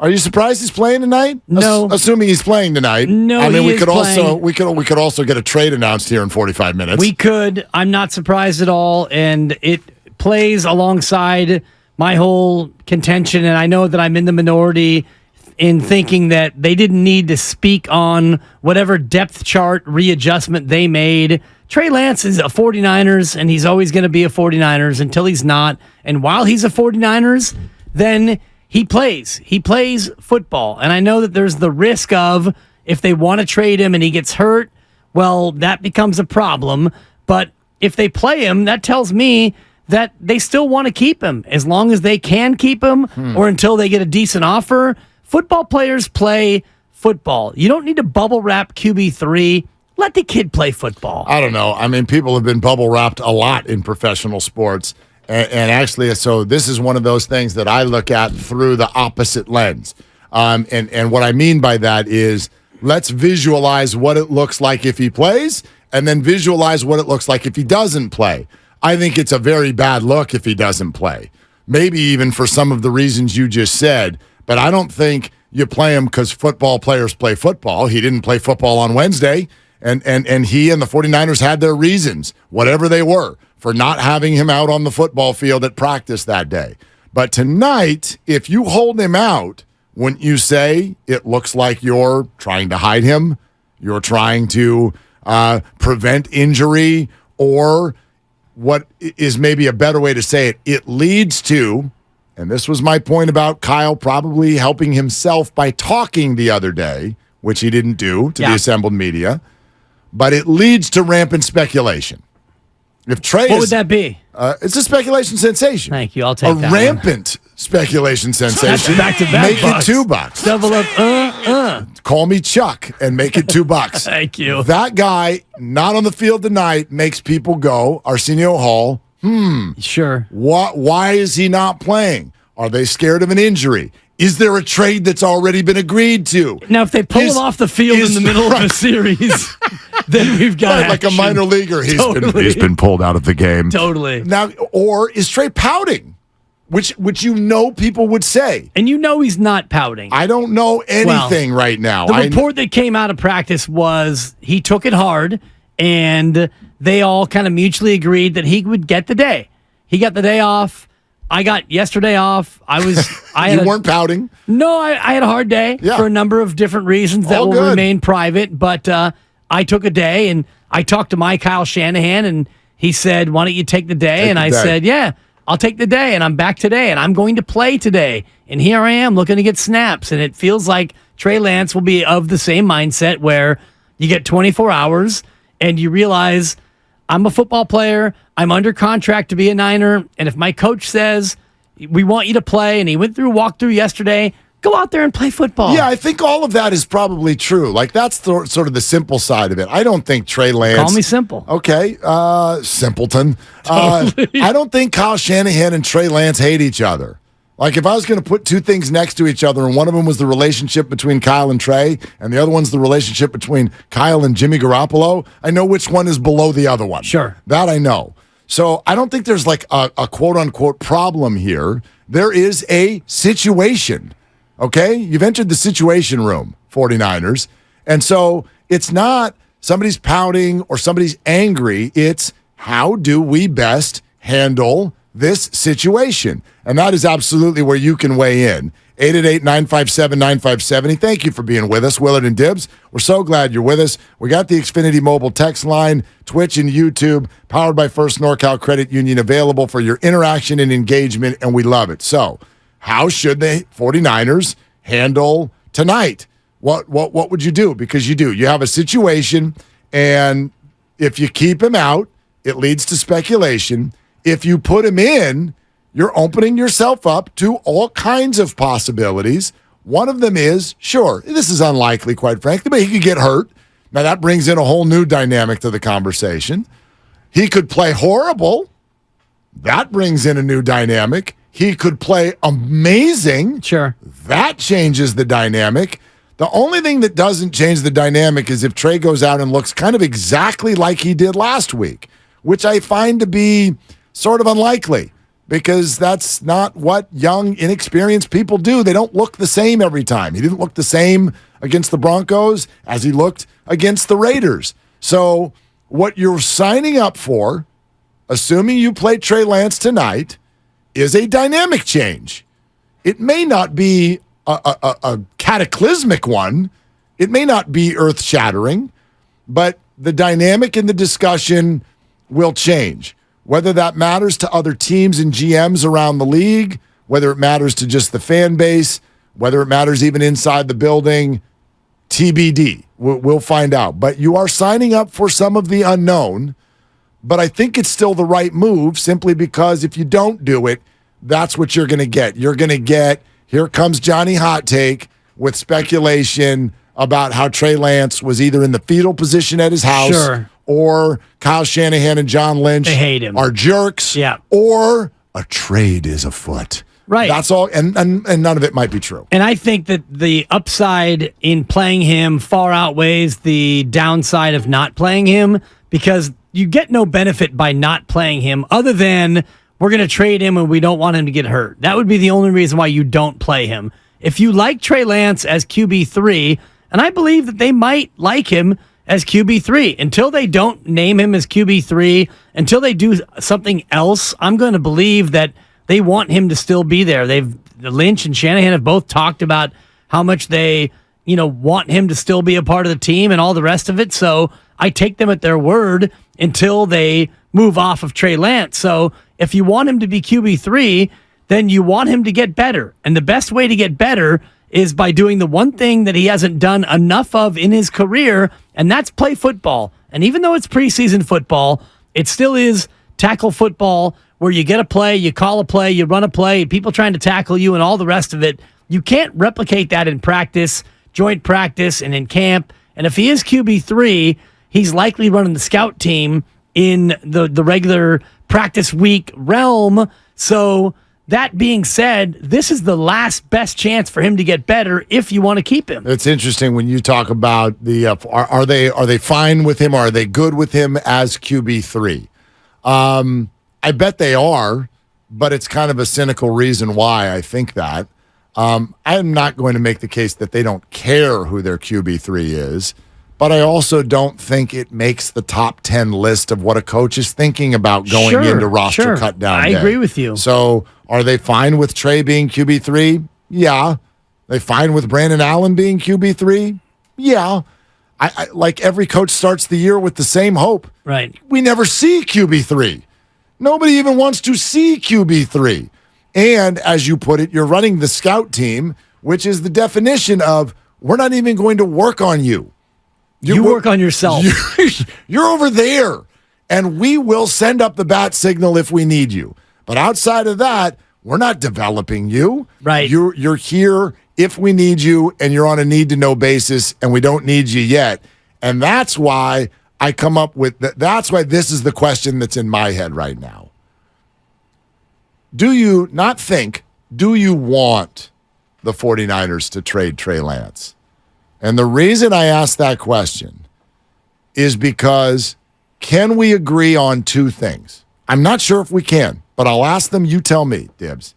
Are you surprised he's playing tonight? No. Assuming he's playing tonight. No, I mean, we could playing. also get a trade announced here in 45 minutes. We could. I'm not surprised at all, and it plays alongside my whole contention, and I know that I'm in the minority in thinking that they didn't need to speak on whatever depth chart readjustment they made. Trey Lance is a 49ers, and he's always going to be a 49ers until he's not. And while he's a 49ers, then he plays. He plays football. And I know that there's the risk of if they want to trade him and he gets hurt, well, that becomes a problem. But if they play him, that tells me that they still want to keep him as long as they can keep him or until they get a decent offer. Football players play football. You don't need to bubble wrap QB3. Let the kid play football. I don't know. I mean, people have been bubble wrapped a lot in professional sports. And actually, so this is one of those things that I look at through the opposite lens. And what I mean by that is let's visualize what it looks like if he plays and then visualize what it looks like if he doesn't play. I think it's a very bad look if he doesn't play. Maybe even for some of the reasons you just said. But I don't think you play him because football players play football. He didn't play football on Wednesday. And he and the 49ers had their reasons, whatever they were, for not having him out on the football field at practice that day. But tonight, if you hold him out, wouldn't you say it looks like you're trying to hide him? You're trying to prevent injury? Or what is maybe a better way to say it, it leads to, and this was my point about Kyle probably helping himself by talking the other day, which he didn't do to the assembled media, but it leads to rampant speculation. If Trey what would that be? It's a speculation sensation. Thank you. I'll take that. A rampant speculation sensation. Back to back. Make bucks. it $2. Double up. Call me Chuck and make it $2. Thank you. That guy not on the field tonight makes people go, Arsenio Hall, Sure. why is he not playing? Are they scared of an injury? Is there a trade that's already been agreed to? Now, if they pull him off the field in the middle of a series, then we've got like a minor leaguer. Totally. He's been pulled out of the game. Totally. Now, or is Trey pouting? Which you know people would say. And you know he's not pouting. I don't know anything right now. The report that came out of practice was he took it hard, and they all kind of mutually agreed that he would get the day. He got the day off. I got yesterday off. You weren't pouting? No, I had a hard day for a number of different reasons that will remain private. But I took a day, and I talked to my Kyle Shanahan, and he said, "Why don't you take the day?" And I said, "Yeah, I'll take the day, and I'm back today, and I'm going to play today." And here I am looking to get snaps, and it feels like Trey Lance will be of the same mindset where you get 24 hours, and you realize I'm a football player. I'm under contract to be a Niner. And if my coach says, we want you to play, and he walked through yesterday, go out there and play football. Yeah, I think all of that is probably true. Like, that's sort of the simple side of it. I don't think Trey Lance... Call me simple. Okay, simpleton. Totally. I don't think Kyle Shanahan and Trey Lance hate each other. Like, if I was going to put two things next to each other, and one of them was the relationship between Kyle and Trey, and the other one's the relationship between Kyle and Jimmy Garoppolo, I know which one is below the other one. Sure. That I know. So I don't think there's like a quote-unquote problem here. There is a situation, okay? You've entered the situation room, 49ers. And so it's not somebody's pouting or somebody's angry. It's how do we best handle this situation? And that is absolutely where you can weigh in. 888-957-9570. Thank you for being with us, Willard and Dibs. We're so glad you're with us. We got the Xfinity Mobile text line, Twitch and YouTube, powered by First NorCal Credit Union, available for your interaction and engagement, and we love it. So how should the 49ers handle tonight? What would you do? Because you have a situation, and if you keep him out, it leads to speculation. If you put him in, you're opening yourself up to all kinds of possibilities. One of them is, sure, this is unlikely, quite frankly, but he could get hurt. Now, that brings in a whole new dynamic to the conversation. He could play horrible. That brings in a new dynamic. He could play amazing. Sure. That changes the dynamic. The only thing that doesn't change the dynamic is if Trey goes out and looks kind of exactly like he did last week, which I find to be sort of unlikely. because that's not what young, inexperienced people do. They don't look the same every time. He didn't look the same against the Broncos as he looked against the Raiders. So what you're signing up for, assuming you play Trey Lance tonight, is a dynamic change. It may not be a cataclysmic one. It may not be earth-shattering, but the dynamic in the discussion will change. Whether that matters to other teams and GMs around the league, whether it matters to just the fan base, whether it matters even inside the building, TBD. We'll find out. But you are signing up for some of the unknown, but I think it's still the right move simply because if you don't do it, that's what you're going to get. You're going to get, here comes Johnny Hot Take with speculation about how Trey Lance was either in the fetal position at his house or Kyle Shanahan and John Lynch they hate him. Are jerks or a trade is afoot. Right. That's all, and none of it might be true. And I think that the upside in playing him far outweighs the downside of not playing him because you get no benefit by not playing him other than we're going to trade him and we don't want him to get hurt. That would be the only reason why you don't play him. If you like Trey Lance as QB3, and I believe that they might like him as QB3, until they don't name him as QB3, until they do something else, I'm going to believe that they want him to still be there. Lynch and Shanahan have both talked about how much they, want him to still be a part of the team and all the rest of it. So I take them at their word until they move off of Trey Lance. So if you want him to be QB3, then you want him to get better. And the best way to get better is by doing the one thing that he hasn't done enough of in his career, and that's play football. And even though it's preseason football, it still is tackle football where you get a play, you call a play, you run a play, people trying to tackle you and all the rest of it. You can't replicate that in practice, joint practice, and in camp. And if he is QB3, he's likely running the scout team in the regular practice week realm. So that being said, this is the last best chance for him to get better if you want to keep him. It's interesting when you talk about the are they fine with him? Or are they good with him as QB3? I bet they are, but it's kind of a cynical reason why I think that. I'm not going to make the case that they don't care who their QB3 is, but I also don't think it makes the top 10 list of what a coach is thinking about going into roster cut down I day. agree with you. So are they fine with Trey being QB3? Yeah. They fine with Brandon Allen being QB3? Yeah. I like every coach starts the year with the same hope. Right. We never see QB3. Nobody even wants to see QB3. And as you put it, you're running the scout team, which is the definition of we're not even going to work on you. You work on yourself. You're over there, and we will send up the bat signal if we need you. But outside of that, we're not developing you. Right. You're here if we need you, and you're on a need-to-know basis, and we don't need you yet. And that's why I come up with that's why this is the question that's in my head right now. Do you want the 49ers to trade Trey Lance? And the reason I ask that question is because can we agree on two things? I'm not sure if we can, but I'll ask them. You tell me, Dibs.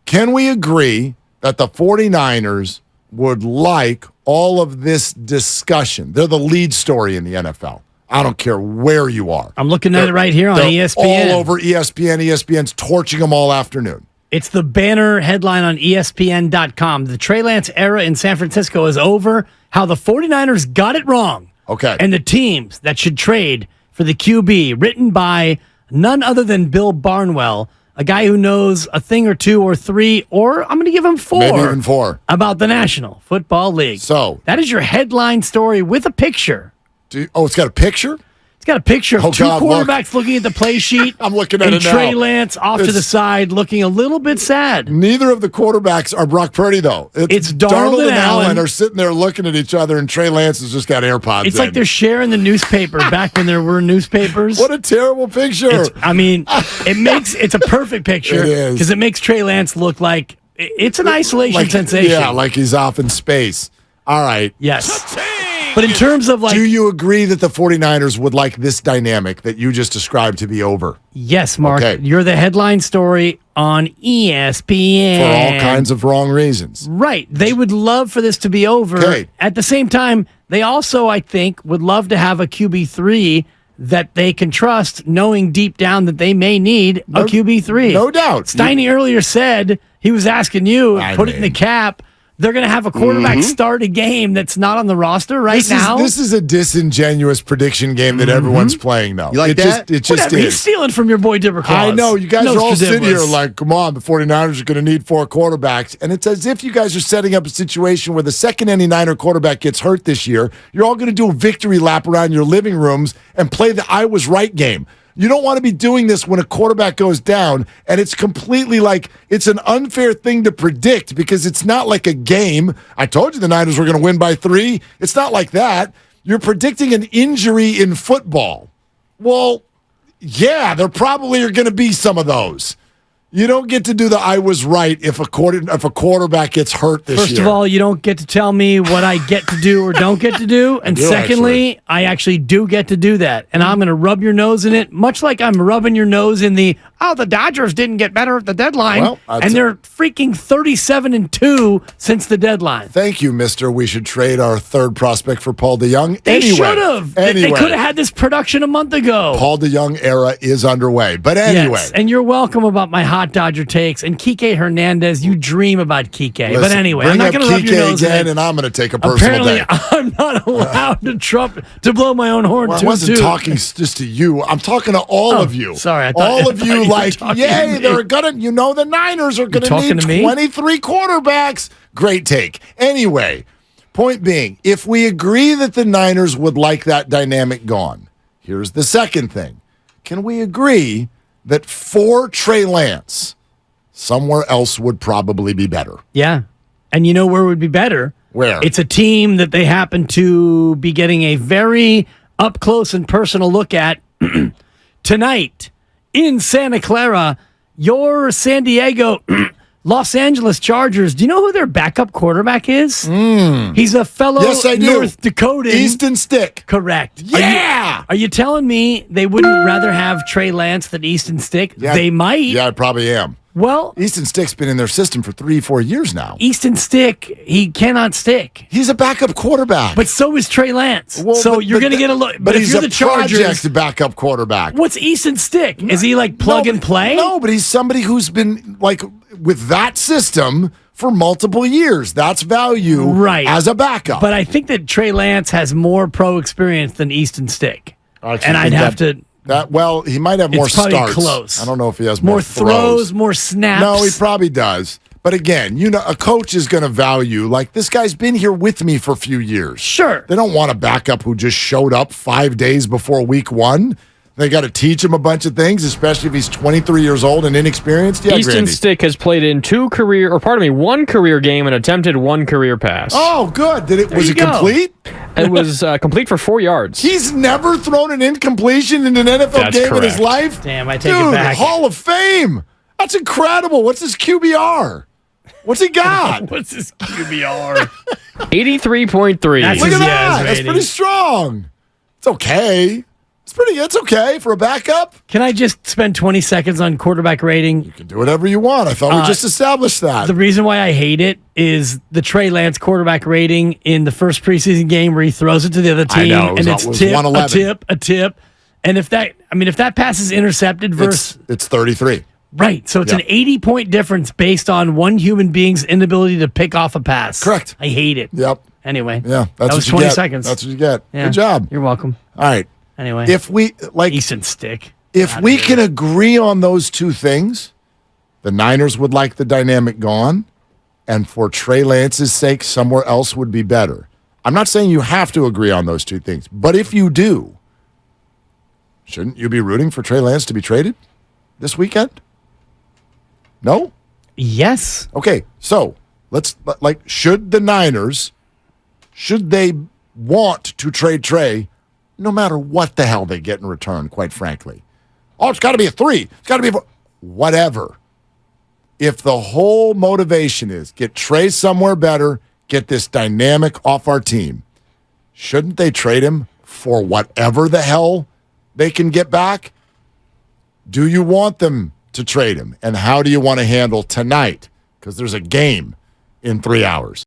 Can we agree that the 49ers would like all of this discussion? They're the lead story in the NFL. I don't care where you are. I'm looking at it right here on ESPN. All over ESPN. ESPN's torching them all afternoon. It's the banner headline on ESPN.com. The Trey Lance era in San Francisco is over. How the 49ers got it wrong. Okay. And the teams that should trade for the QB, written by none other than Bill Barnwell, a guy who knows a thing or two or three, or I'm going to give him four. Maybe even four. About the National Football League. So that is your headline story with a picture. It's got a picture? It's got a picture of two quarterbacks looking at the play sheet. I'm looking at it now. And Trey Lance off to the side looking a little bit sad. Neither of the quarterbacks are Brock Purdy, though. It's Darnold and Allen are sitting there looking at each other, and Trey Lance has just got AirPods It's like they're sharing the newspaper back when there were newspapers. What a terrible picture. It's a perfect picture. It is. Because it makes Trey Lance look like it's an isolation sensation. Yeah, like he's off in space. All right. Yes. But in terms of like, do you agree that the 49ers would like this dynamic that you just described to be over? Yes, Mark. Okay. You're the headline story on ESPN. For all kinds of wrong reasons. Right. They would love for this to be over. Okay. At the same time, they also, I think, would love to have a QB3 that they can trust, knowing deep down that they may need a QB3. No doubt. Steiny earlier said, he was asking you, put it in the cap. They're going to have a quarterback start a game that's not on the roster now. This is a disingenuous prediction game that everyone's playing, though. You like that? It just Whatever, is. he's stealing from your boy Dipper Claus. I know. You guys are all sitting here Nostradamus. like, come on, the 49ers are going to need 4 quarterbacks. And it's as if you guys are setting up a situation where the second any Niner quarterback gets hurt this year, you're all going to do a victory lap around your living rooms and play the I was right game. You don't want to be doing this when a quarterback goes down, and it's completely like it's an unfair thing to predict because it's not like a game. I told you the Niners were going to win by 3. It's not like that. You're predicting an injury in football. Well, yeah, there probably are going to be some of those. You don't get to do the I was right if a quarterback gets hurt this year. First of all, you don't get to tell me what I get to do or don't get to do. And secondly, I actually do get to do that. And I'm going to rub your nose in it, much like I'm rubbing your nose in the Dodgers didn't get better at the deadline. Well, and they're freaking 37-2 since the deadline. Thank you, mister. We should trade our third prospect for Paul DeYoung. They should have. They could have had this production a month ago. Paul DeYoung era is underway. But anyway. Yes, and you're welcome about my hot Dodger takes. And Kike Hernandez, you dream about Kike. But anyway, I'm not going to rub your nose again, in it. and I'm going to take a personal Apparently, day. I'm not allowed to blow my own horn, I wasn't talking just to you. I'm talking to all of you. Sorry. All of you like, yay, they're going to, the Niners are going to need 23 quarterbacks. Great take. Anyway, point being, if we agree that the Niners would like that dynamic gone, here's the second thing. Can we agree that for Trey Lance, somewhere else would probably be better? Yeah. And you know where would be better? Where? It's a team that they happen to be getting a very up close and personal look at tonight in Santa Clara. Your San Diego Los Angeles Chargers. Do you know who their backup quarterback is? He's a fellow North Dakotan. Easton Stick. Correct. Yeah! Are you telling me they wouldn't rather have Trey Lance than Easton Stick? Yeah, they might. Yeah, I probably am. Well, Easton Stick's been in their system for 3-4 years now. Easton Stick, he cannot stick. He's a backup quarterback. But so is Trey Lance. Well, you're going to get a look. But if he's you're the a Chargers, project backup quarterback. What's Easton Stick? Is he like plug and play? No, but he's somebody who's been like with that system for multiple years. That's value as a backup. But I think that Trey Lance has more pro experience than Easton Stick. And I'd have to... he might have more starts. Close. I don't know if he has more throws, more snaps. No, he probably does. But again, a coach is going to value, like, this guy's been here with me for a few years. Sure. They don't want a backup who just showed up 5 days before week 1. They got to teach him a bunch of things, especially if he's 23 years old and inexperienced. Yeah, Easton Stick has played in one career game and attempted one career pass. Oh, good. Was it complete? It was complete for 4 yards. He's never thrown an incompletion in an NFL game in his life? Damn, I take it back. Hall of Fame. That's incredible. What's his QBR? What's he got? What's his QBR? 83.3. Look at that. That's pretty strong. It's okay. It's okay for a backup. Can I just spend 20 seconds on quarterback rating? You can do whatever you want. I thought we just established that. The reason why I hate it is the Trey Lance quarterback rating in the first preseason game where he throws it to the other team, and it's a tip. And if that pass is intercepted versus... It's 33. Right. So it's an 80-point difference based on one human being's inability to pick off a pass. Correct. I hate it. Yep. Anyway. Yeah. That was 20 seconds. That's what you get. Yeah. Good job. You're welcome. All right. Anyway. If we Easton Stick. If we can agree on those two things, the Niners would like the dynamic gone, and for Trey Lance's sake, somewhere else would be better. I'm not saying you have to agree on those two things, but if you do, shouldn't you be rooting for Trey Lance to be traded this weekend? No? Yes. Okay, so should the Niners, should they want to trade Trey, no matter what the hell they get in return, quite frankly? Oh, it's got to be a 3. It's got to be a 4. Whatever. If the whole motivation is get Trey somewhere better, get this dynamic off our team, shouldn't they trade him for whatever the hell they can get back? Do you want them to trade him? And how do you want to handle tonight? Because there's a game in 3 hours.